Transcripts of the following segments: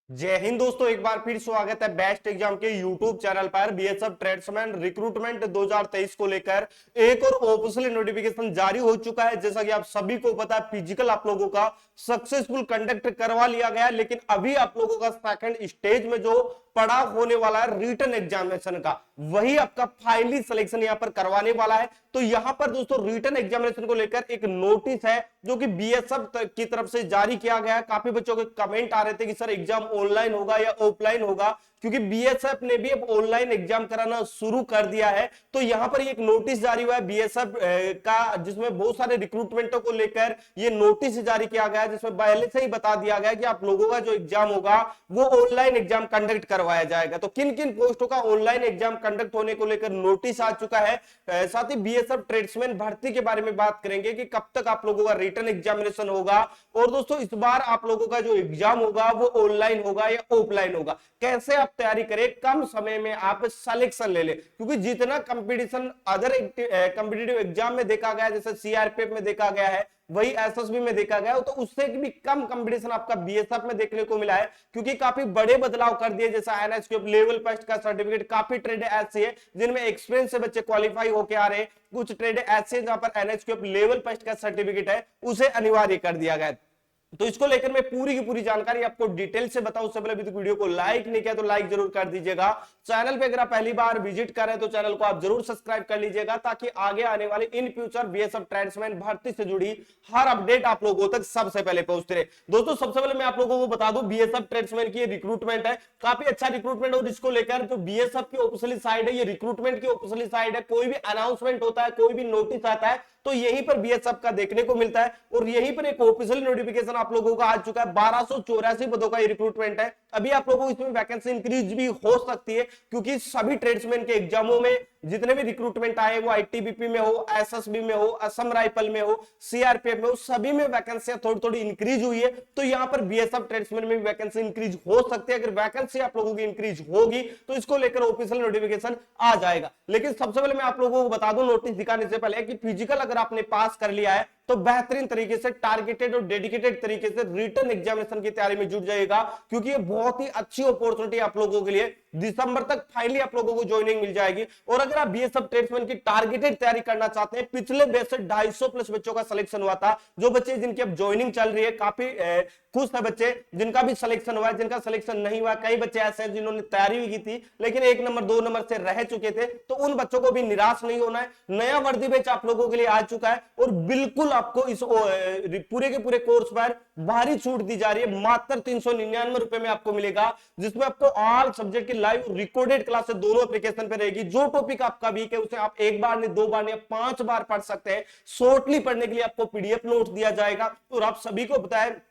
जय हिंद दोस्तों, एक बार फिर स्वागत है बेस्ट एग्जाम के यूट्यूब चैनल पर। बीएसएफ ट्रेड्समैन रिक्रूटमेंट 2023 को लेकर एक और ऑफिशियल नोटिफिकेशन जारी हो चुका है। जैसा कि आप सभी को पता है, फिजिकल आप लोगों का सक्सेसफुल कंडक्ट करवा लिया गया, लेकिन अभी आप लोगों का सेकंड स्टेज में जो पड़ाव होने वाला है रिटन एग्जामिनेशन का, वही आपका फाइनली सिलेक्शन यहां पर करवाने वाला है। तो यहां पर दोस्तों रिटन एग्जामिनेशन को लेकर एक नोटिस है जो कि बीएसएफ की तरफ से जारी किया गया है। काफी बच्चों के कमेंट आ रहे थे कि सर एग्जाम ऑनलाइन होगा या ऑफलाइन होगा, क्योंकि बीएसएफ ने भी अब ऑनलाइन एग्जाम कराना शुरू कर दिया है। तो यहां पर एक नोटिस जारी हुआ है बीएसएफ का, जिसमें बहुत सारे रिक्रूटमेंटों को लेकर ये नोटिस जारी किया गया है, जिसमें पहले से ही बता दिया गया है कि आप लोगों का जो एग्जाम होगा वो ऑनलाइन एग्जाम कंडक्ट करवाया जाएगा। तो किन किन पोस्टों का ऑनलाइन एग्जाम कंडक्ट होने को लेकर नोटिस आ चुका है। साथ ही बीएसएफ ट्रेड्समैन भर्ती के बारे में बात करेंगे कि कब तक आप लोगों का रिटन एग्जामिनेशन होगा, और दोस्तों इस बार आप लोगों का जो एग्जाम होगा वो ऑनलाइन होगा या ऑफलाइन होगा, कैसे आप तैयारी करें, कम समय में आप सिलेक्शन ले ले। क्योंकि जितना कंपटीशन अदर कंपिटिटिव एग्जाम में देखा गया, जैसे सीआरपीएफ में देखा गया है, वही एसएसबी में देखा गया, तो उससे भी कम कंपटीशन आपका बीएसएफ में देखने को मिला है। क्योंकि काफी बड़े बदलाव कर दिए, जैसा एनएचक्यूएफ लेवल टेस्ट का सर्टिफिकेट, काफी ट्रेड ऐसी है जिनमें एक्सपीरियंस से बच्चे क्वालिफाई होकर आ रहे हैं, कुछ ट्रेड ऐसे जहां पर एनएचक्यूएफ लेवल टेस्ट का सर्टिफिकेट है उसे अनिवार्य कर दिया गया। तो इसको लेकर मैं पूरी की पूरी जानकारी आपको डिटेल से बताऊं। उससे पहले भी वीडियो को लाइक नहीं किया तो लाइक जरूर कर दीजिएगा। चैनल पे अगर आप पहली बार विजिट कर रहे हैं तो चैनल को आप जरूर सब्सक्राइब कर लीजिएगा, ताकि आगे आने वाले इन फ्यूचर बीएसएफ ट्रेड्समैन भर्ती से जुड़ी हर अपडेट आप लोगों तक सबसे पहले पहुंचते रहे। दोस्तों सबसे पहले मैं आप लोगों को बता दूं, बीएसएफ ट्रेड्समैन की रिक्रूटमेंट है, काफी अच्छा रिक्रूटमेंट, और इसको लेकर जो बीएसएफ की ऑफिशियल साइड है, ये रिक्रूटमेंट की ऑफिशियल साइड है। कोई भी अनाउंसमेंट होता है, कोई भी नोटिस आता है, तो यहीं पर बीएसएफ का देखने को मिलता है, और यहीं पर एक ऑफिशियल नोटिफिकेशन आप लोगों का आ चुका है। 1284 पदों का ये रिक्रूटमेंट है। अभी आप लोगों को इसमें वैकेंसी इंक्रीज भी हो सकती है, क्योंकि सभी ट्रेड्समैन के एग्जामों में जितने भी रिक्रूटमेंट आए, वो आईटीबीपी में हो, एसएसबी में हो, असम राइफल में हो, सीआरपीएफ में हो, सभी में वैकेंसियां थोड़ी थोड़ी इंक्रीज हुई है। तो यहां पर बीएसएफ ट्रेड्समैन में भी वैकेंसी इंक्रीज हो सकती है। अगर वैकेंसी आप लोगों की इंक्रीज होगी तो इसको लेकर ऑफिशियल नोटिफिकेशन आ जाएगा। लेकिन सबसे पहले मैं आप लोगों को बता दूं, नोटिस दिखाने से पहले, कि फिजिकल अगर आपने पास कर लिया है तो बेहतरीन तरीके से टारगेटेड और डेडिकेटेड तरीके से रिटन एग्जामिनेशन की तैयारी में जुट जाएगा, क्योंकि ये बहुत ही अच्छी अपॉर्चुनिटी आप लोगों के लिए। दिसंबर तक फाइनली आप लोगों को ज्वाइनिंग मिल जाएगी। और अगर आप बीएसएफ ट्रेड्समैन की टारगेटेड तैयारी करना चाहते हैं, पिछले बैच से 250 प्लस बच्चों का सिलेक्शन हुआ था। जो बच्चे जिनकी अब ज्वाइनिंग चल रही है, काफी खुश है बच्चे जिनका भी सिलेक्शन हुआ है। जिनका सिलेक्शन नहीं हुआ, कई बच्चे ऐसे हैं जिन्होंने तैयारी भी की थी लेकिन 1 नंबर 2 नंबर से रह चुके थे, तो उन बच्चों को भी निराश नहीं होना है। नया वर्दी बैच आप लोगों के लिए आ चुका है, और बिल्कुल आपको इस पूरे के पूरे कोर्स पर भारी छूट दी जा रही है। मात्र 399 रुपए में आपको मिलेगा, जिसमें आपको ऑल सब्जेक्ट की लाइव रिकॉर्डेड क्लासेस दोनों एप्लीकेशन पे रहेगी। जो टॉपिक आपका वीक है उसे आप 1 बार नहीं, 2 बार नहीं, 5 बार पढ़ सकते हैं। शॉर्टली पढ़ने के लिए आपको पीडीएफ नोट दिया जाएगा। और आप सभी को पता है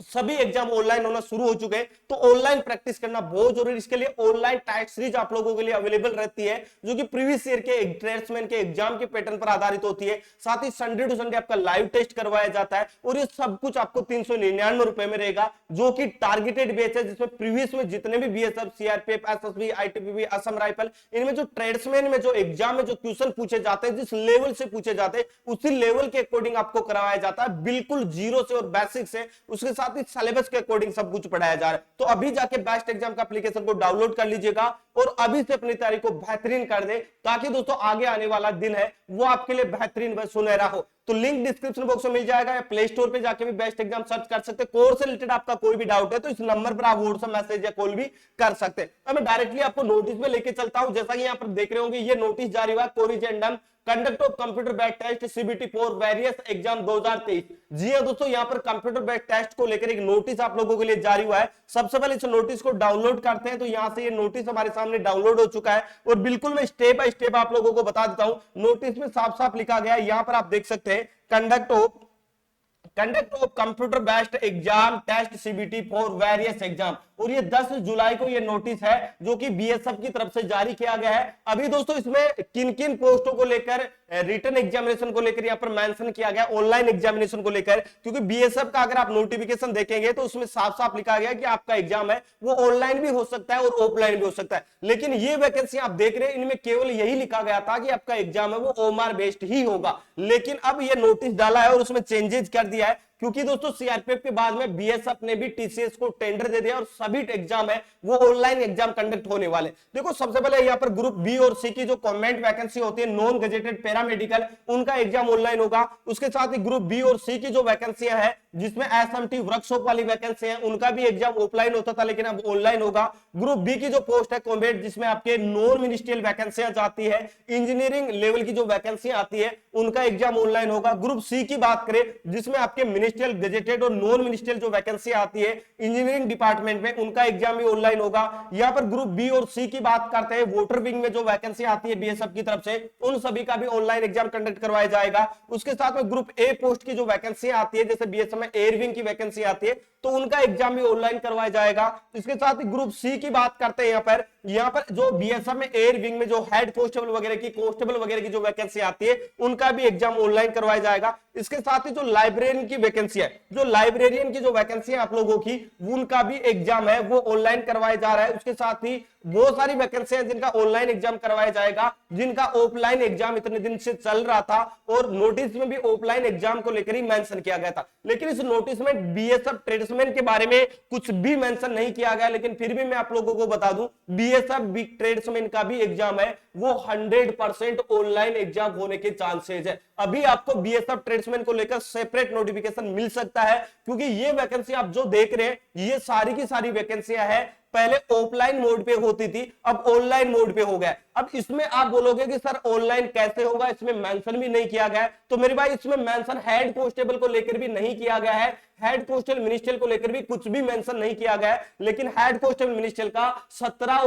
सभी एग्जाम ऑनलाइन होना शुरू हो चुके हैं, तो ऑनलाइन प्रैक्टिस करना बहुत जरूरी है। इसके लिए ऑनलाइन टेस्ट सीरीज आप लोगों के लिए अवेलेबल रहती है, जो कि प्रीवियस ईयर के ट्रेड्समैन के एग्जाम के पैटर्न पर आधारित होती है। साथ ही संडे टू संडे आपका लाइव टेस्ट करवाया जाता है, और ये सब कुछ आपको 399 रुपए में रहेगा, जो कि टारगेटेड बैच है, जिसमें प्रीवियस में जितने भी BSF, CRPF, SSB, ITBP, Assam rifle, इनमें जो ट्रेड्समैन में जो एग्जाम में जो क्वेश्चन पूछे जाते हैं, जिस लेवल से पूछे जाते हैं, उसी लेवल के अकॉर्डिंग आपको करवाया जाता है, बिल्कुल जीरो से और बेसिक से। उसके साथ ही सिलेबस के अकॉर्डिंग सब कुछ पढ़ाया जा रहा है। तो अभी जाके बेस्ट एग्जाम का एप्लीकेशन को डाउनलोड कर लीजिएगा, और अभी से अपनी तैयारी को बेहतरीन कर दे, ताकि दोस्तों आगे आने वाला दिन है वो आपके लिए बेहतरीन व सुनहरा हो। तो लिंक डिस्क्रिप्शन बॉक्स में मिल जाएगा, या प्ले स्टोर पे जाके भी बेस्ट एग्जाम सर्च कर सकते हैं। कोर्स से रिलेटेड आपका कोई भी डाउट है तो इस नंबर पर आप व्हाट्सएप मैसेज या कॉल भी कर सकते हैं। अब मैं डायरेक्टली आपको नोटिस में लेके चलता हूं। जैसा कि यहाँ पर देख रहे होंगे, ये नोटिस जारी हुआ, corrigendum conduct of computer based test CBT for various exam 2023। जी हां दोस्तों, यहाँ पर कंप्यूटर बेस्ड टेस्ट को लेकर एक नोटिस आप लोगों के लिए जारी हुआ है। सबसे पहले इस नोटिस को डाउनलोड करते हैं। तो यहां से ये नोटिस हमारे सामने डाउनलोड हो चुका है, और बिल्कुल मैं स्टेप बाय स्टेप आप लोगों को बता देता हूं। नोटिस में साफ साफ लिखा गया है, यहां पर आप देख सकते हैं, conduct of computer based exam test CBT for various exam. और ये 10 जुलाई को ये नोटिस है, जो कि बीएसएफ की तरफ से जारी किया गया है। अभी दोस्तों इसमें किन किन पोस्टों को लेकर रिटन एग्जामिनेशन को लेकर यहाँ पर मेंशन किया गया, ऑनलाइन एग्जामिनेशन को लेकर, क्योंकि बीएसएफ का अगर आप नोटिफिकेशन देखेंगे तो उसमें साफ साफ लिखा गया कि आपका एग्जाम है वो ऑनलाइन भी हो सकता है और ऑफलाइन भी हो सकता है। लेकिन ये वैकेंसी आप देख रहे हैं, इनमें केवल यही लिखा गया था कि आपका एग्जाम है वो ओएमआर बेस्ड ही होगा। लेकिन अब ये नोटिस डाला है और उसमें चेंजेस कर दिया है। क्योंकि दोस्तों सीआरपीएफ के बाद में बीएसएफ ने भी टीसीएस को टेंडर दे दिया और सभी एग्जाम है वो ऑनलाइन एग्जाम कंडक्ट होने वाले। देखो सबसे पहले यहाँ पर ग्रुप बी और सी की जो कॉन्वेंट वैकेंसी होती है नॉन गजेटेड पैरामेडिकल, उनका एग्जाम ऑनलाइन होगा। उसके साथ ही ग्रुप बी और सी की जो वैकेंसियां हैं जिसमें एसएमटी वर्कशॉप वाली वैकेंसी है उनका भी एग्जाम ऑफलाइन होता था लेकिन अब ऑनलाइन होगा। ग्रुप बी की जो पोस्ट है कॉम्बेट जिसमें आपके नॉन मिनिस्ट्रियल वैकेंसियां जाती है, इंजीनियरिंग लेवल की जो वैकेंसियां आती है उनका एग्जाम ऑनलाइन होगा। ग्रुप सी की बात करें जिसमें आपके मिनिस्ट्रियल गजेटेड और नॉन मिनिस्ट्रियल जो वैकेंसी आती है इंजीनियरिंग डिपार्टमेंट में उनका एग्जाम भी ऑनलाइन होगा। यहाँ पर ग्रुप बी और सी की बात करते हैं वोटर विंग में जो वैकेंसी आती है बीएसएफ की तरफ से उन सभी का भी ऑनलाइन एग्जाम कंडक्ट करवाया जाएगा। उसके साथ में ग्रुप ए पोस्ट की जो वैकेंसी आती है जैसे बीएसएफ में एयर विंग की वैकेंसी आती है तो उनका एग्जाम भी ऑनलाइन करवाया जाएगा। इसके साथ ही ग्रुप सी की बात करते हैं यहाँ पर जो बीएसएफ में एयर विंग में जो हेड कांस्टेबल वगैरह की जो वैकेंसी आती है उनका भी एग्जाम ऑनलाइन करवाया जाएगा। इसके साथ ही जो लाइब्रेरियन की वैकेंसी है, जो लाइब्रेरियन की जो वैकेंसी है आप लोगों की उनका भी एग्जाम है वो ऑनलाइन करवाया जा रहा है। उसके साथ ही बहुत सारी वैकेंसी है जिनका ऑनलाइन एग्जाम करवाया जाएगा, जिनका ऑफलाइन एग्जाम इतने दिन से चल रहा था और नोटिस में भी ऑफलाइन एग्जाम को लेकर ही मेंशन किया गया था। लेकिन इस नोटिस में बीएसएफ ट्रेड्समैन के बारे में कुछ भी मेंशन नहीं किया गया, लेकिन फिर भी मैं आप लोगों को बता दूं बीएसएफ ट्रेड्समैन का भी एग्जाम है वो 100% ऑनलाइन एग्जाम होने के चांसेस है। अभी आपको बीएसएफ ट्रेड्समैन को लेकर सेपरेट नोटिफिकेशन मिल सकता है क्योंकि ये वैकेंसी आप जो देख रहे हैं ये सारी की सारी वैकेंसियां हैं पहले ऑफलाइन मोड पे होती थी अब ऑनलाइन मोड पे हो गया। अब इसमें आप बोलोगे कि सर ऑनलाइन कैसे होगा, इसमें मेंशन भी नहीं किया गया है। तो मेरे भाई इसमें मेंशन हेड कांस्टेबल को लेकर भी नहीं किया गया है, हेड कांस्टेबल मिनिस्ट्रियल को लेकर भी कुछ भी मेंशन नहीं किया गया है। लेकिन हेड कांस्टेबल मिनिस्ट्रियल का 17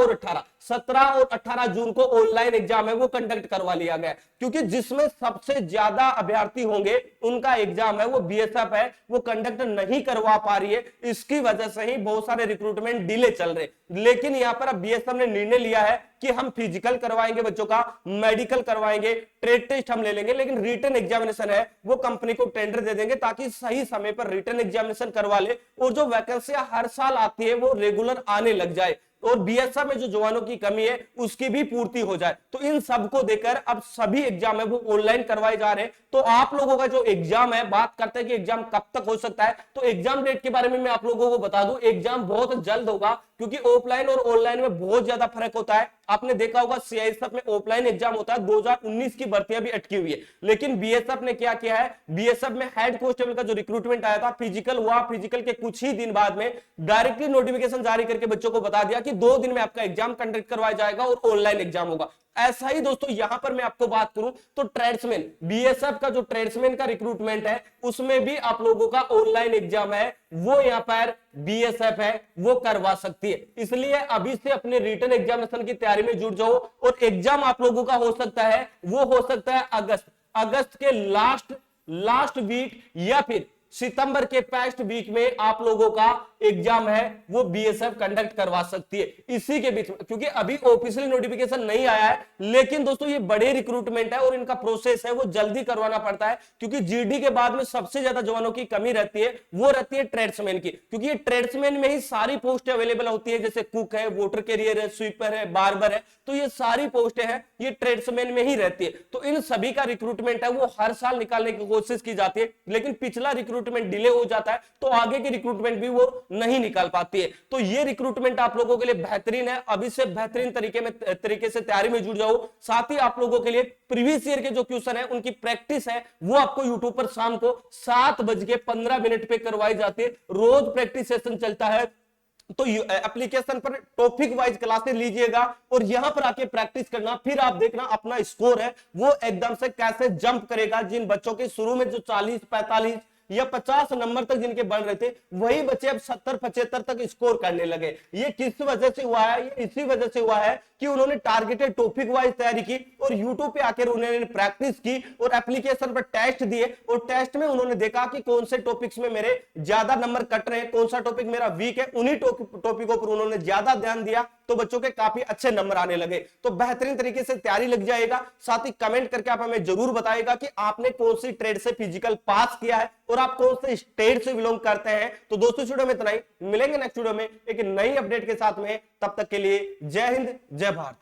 और 18 जून को ऑनलाइन एग्जाम है वो कंडक्ट करवा लिया गया क्योंकि जिसमें सबसे ज्यादा अभ्यर्थी होंगे उनका एग्जाम है वो बीएसएफ है वो कंडक्ट नहीं करवा पा रही है। इसकी वजह से ही बहुत सारे रिक्रूटमेंट डिले चल रहे। लेकिन यहां पर अब बीएसएफ ने निर्णय लिया है कि हम फिजिकल करवाएंगे बच्चों का, मेडिकल करवाएंगे, ट्रेड टेस्ट हम ले लेंगे, लेकिन रिटन एग्जामिनेशन है वो कंपनी को टेंडर दे देंगे ताकि सही समय पर रिटन एग्जामिनेशन करवा ले और जो वैकेंसियां हर साल आती है वो रेगुलर आने लग जाए और बीएसएफ में जो जवानों की कमी है उसकी भी पूर्ति हो जाए। तो इन सबको देकर अब सभी एग्जाम है वो ऑनलाइन करवाए जा रहे हैं। तो आप लोगों का जो एग्जाम है, बात करते हैं कि एग्जाम कब तक हो सकता है, तो एग्जाम डेट के बारे में मैं आप लोगों को बता दूं एग्जाम बहुत जल्द होगा क्योंकि ऑफलाइन और ऑनलाइन में बहुत ज्यादा फर्क होता है। आपने देखा होगा सीआईएसएफ में ऑफलाइन एग्जाम होता है, 2019 की भर्तियां भी अटकी हुई है। लेकिन बीएसएफ ने क्या किया है, बीएसएफ में हेड कांस्टेबल का जो रिक्रूटमेंट आया था फिजिकल हुआ, फिजिकल के कुछ ही दिन बाद में डायरेक्टली नोटिफिकेशन जारी करके बच्चों को बता दिया कि 2 दिन में आपका एग्जाम कंडक्ट करवाया जाएगा और ऑनलाइन एग्जाम होगा। ऐसा ही दोस्तों यहां पर मैं आपको बात करूं तो ट्रेड्समैन बीएसएफ का जो ट्रेड्समैन का रिक्रूटमेंट है उसमें भी आप लोगों का ऑनलाइन एग्जाम है वो यहां पर बीएसएफ है वो करवा सकती है। इसलिए अभी से अपने रिटन एग्जामिनेशन की तैयारी में जुट जाओ और एग्जाम आप लोगों का हो सकता है वो हो सकता है अगस्त के लास्ट वीक या फिर सितंबर के फर्स्ट वीक में आप लोगों का एग्जाम है वो बीएसएफ कंडक्ट करवा सकती है इसी के बीच में, क्योंकि अभी ऑफिशियल नोटिफिकेशन नहीं आया है। लेकिन दोस्तों ये बड़े रिक्रूटमेंट है और इनका प्रोसेस है वो जल्दी करवाना पड़ता है क्योंकि जीडी के बाद में सबसे ज्यादा जवानों की कमी रहती है वो रहती है ट्रेड्समैन की, क्योंकि ये ट्रेड्समैन में ही सारी पोस्ट अवेलेबल होती है जैसे कुक है, वाटर कैरियर है, स्वीपर है, बार्बर है, तो ये सारी पोस्टें हैं ये ट्रेड्समैन में ही रहती है। तो इन सभी का रिक्रूटमेंट है वो हर साल निकालने की कोशिश की जाती है लेकिन पिछला रिक्रूटमेंट डिले हो जाता है तो आगे की रिक्रूटमेंट भी वो नहीं निकाल पाती है। तो ये रिक्रूटमेंट आप लोगों के लिए बेहतरीन है, अभी से बेहतरीन तरीके से तैयारी में जुट जाओ। साथ ही आप लोगों के लिए प्रीवियस ईयर के जो क्वेश्चन है उनकी प्रैक्टिस है वो आपको यूट्यूब पर शाम को 7:15 पे करवाई जाती है। रोज प्रैक्टिस सेशन चलता है तो एप्लीकेशन पर टॉपिक वाइज क्लासेस लीजिएगा और यहां पर आके प्रैक्टिस करना, फिर आप देखना अपना स्कोर है वो एकदम से कैसे जंप करेगा। जिन बच्चों के शुरू में जो 40, 45 या 50 नंबर तक जिनके बन रहे थे वही बच्चे अब 70, 75 तक स्कोर करने लगे। ये किस वजह से हुआ है, ये इसी वजह से हुआ है कि उन्होंने टारगेटेड टॉपिक वाइज तैयारी की और यूट्यूब पे आकर उन्होंने प्रैक्टिस की और एप्लीकेशन पर टेस्ट दिए और टेस्ट में उन्होंने देखा कि कौन से टॉपिक्स में मेरे ज्यादा नंबर कट रहे हैं, कौन सा टॉपिक मेरा वीक है, उन्हीं टॉपिकों पर उन्होंने ज्यादा ध्यान दिया तो बच्चों के काफी अच्छे नंबर आने लगे। तो बेहतरीन तरीके से तैयारी लग जाएगा। साथ ही कमेंट करके आप हमें जरूर बताएगा कि आपने कौन सी ट्रेड से फिजिकल पास किया है और आप कौन से स्टेट से बिलोंग करते हैं। तो दोस्तों वीडियो में इतना ही, मिलेंगे नेक्स्ट वीडियो में एक नई अपडेट के साथ में, तब तक के लिए जय हिंद जय भारत।